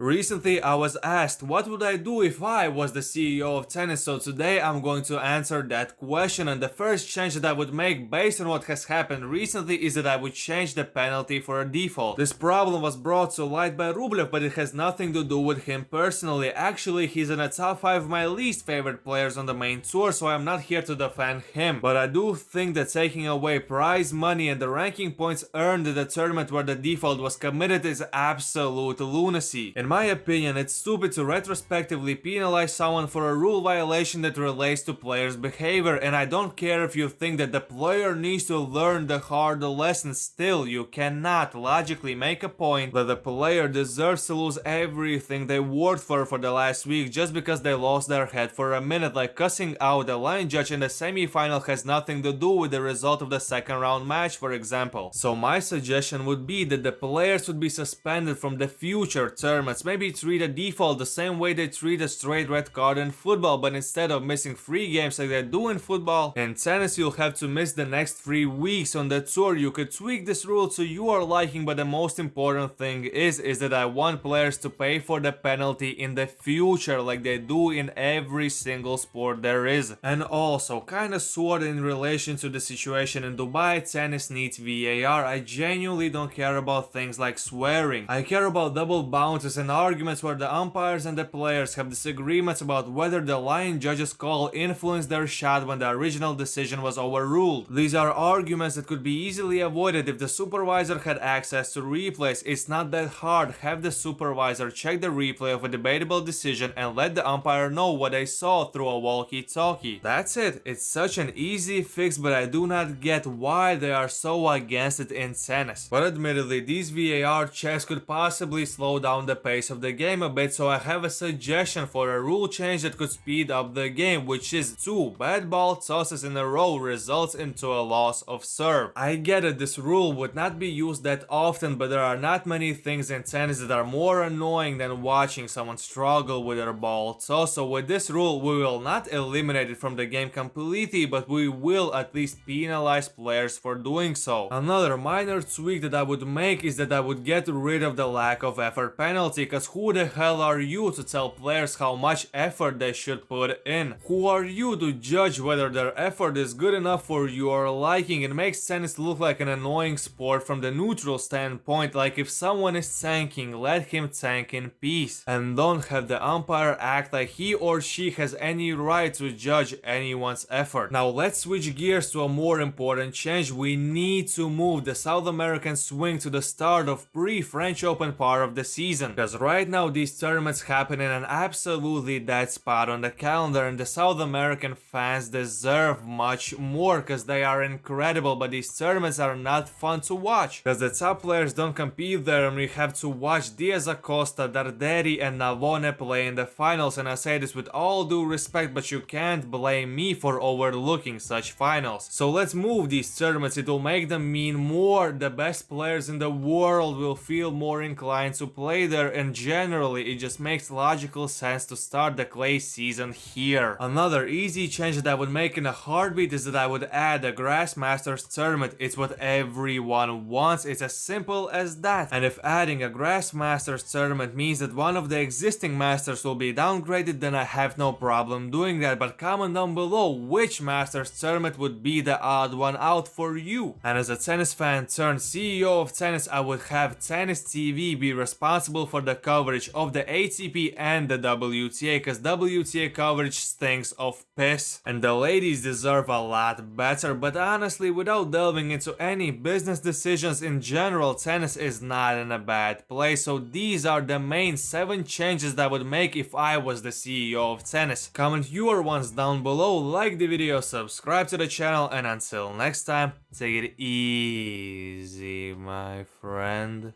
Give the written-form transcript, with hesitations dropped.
Recently, I was asked what would I do if I was the CEO of tennis, so today I'm going to answer that question, and the first change that I would make based on what has happened recently is that I would change the penalty for a default. This problem was brought to light by Rublev, but it has nothing to do with him personally. Actually, he's in the top 5 of my least favorite players on the main tour, so I'm not here to defend him. But I do think that taking away prize money and the ranking points earned in the tournament where the default was committed is absolute lunacy. In my opinion, it's stupid to retrospectively penalize someone for a rule violation that relates to players' behavior, and I don't care if you think that the player needs to learn the hard lesson. Still, you cannot logically make a point that the player deserves to lose everything they worked for the last week just because they lost their head for a minute. Like cussing out the line judge in the semi-final has nothing to do with the result of the second round match, for example. So my suggestion would be that the players would be suspended from the future tournaments. Maybe treat a default the same way they treat a straight red card in football, but instead of missing 3 games like they do in football, in tennis you'll have to miss the next 3 weeks on the tour. You could tweak this rule to your liking, but the most important thing is that I want players to pay for the penalty in the future like they do in every single sport there is. And also, kinda sorta in relation to the situation in Dubai, tennis needs VAR. I genuinely don't care about things like swearing. I care about double bounces and arguments where the umpires and the players have disagreements about whether the line judge's call influenced their shot when the original decision was overruled. These are arguments that could be easily avoided if the supervisor had access to replays. It's not that hard. Have the supervisor check the replay of a debatable decision and let the umpire know what they saw through a walkie-talkie. That's it. It's such an easy fix, but I do not get why they are so against it in tennis. But admittedly, these VAR checks could possibly slow down the pace of the game a bit, so I have a suggestion for a rule change that could speed up the game, which is 2 bad ball tosses in a row results into a loss of serve. I get it, this rule would not be used that often, but there are not many things in tennis that are more annoying than watching someone struggle with their ball toss. So with this rule, we will not eliminate it from the game completely, but we will at least penalize players for doing so. Another minor tweak that I would make is that I would get rid of the lack of effort penalty, cause who the hell are you to tell players how much effort they should put in? Who are you to judge whether their effort is good enough for your liking? It makes tennis look like an annoying sport from the neutral standpoint, like if someone is tanking, let him tank in peace, and don't have the umpire act like he or she has any right to judge anyone's effort. Now let's switch gears to a more important change. We need to move the South American swing to the start of pre-French Open part of the season, because right now these tournaments happen in an absolutely dead spot on the calendar, and the South American fans deserve much more because they are incredible, but these tournaments are not fun to watch because the top players don't compete there, and we have to watch Diaz Acosta, Darderi and Navone play in the finals. And I say this with all due respect, but you can't blame me for overlooking such finals. So let's move these tournaments. It will make them mean more. The best players in the world will feel more inclined to play there, and generally it just makes logical sense to start the clay season here. Another easy change that I would make in a heartbeat is that I would add a Grass Masters tournament. It's what everyone wants. It's as simple as that. And if adding a Grass Masters tournament means that one of the existing Masters will be downgraded, then I have no problem doing that. But comment down below which Masters tournament would be the odd one out for you. And as a tennis fan turned CEO of tennis, I would have Tennis TV be responsible for the coverage of the ATP and the WTA, because WTA coverage stinks of piss and the ladies deserve a lot better. But honestly, without delving into any business decisions in general, tennis is not in a bad place. So these are the main 7 changes that I would make if I was the CEO of tennis. Comment your ones down below, like the video, subscribe to the channel, and until next time, take it easy, my friend.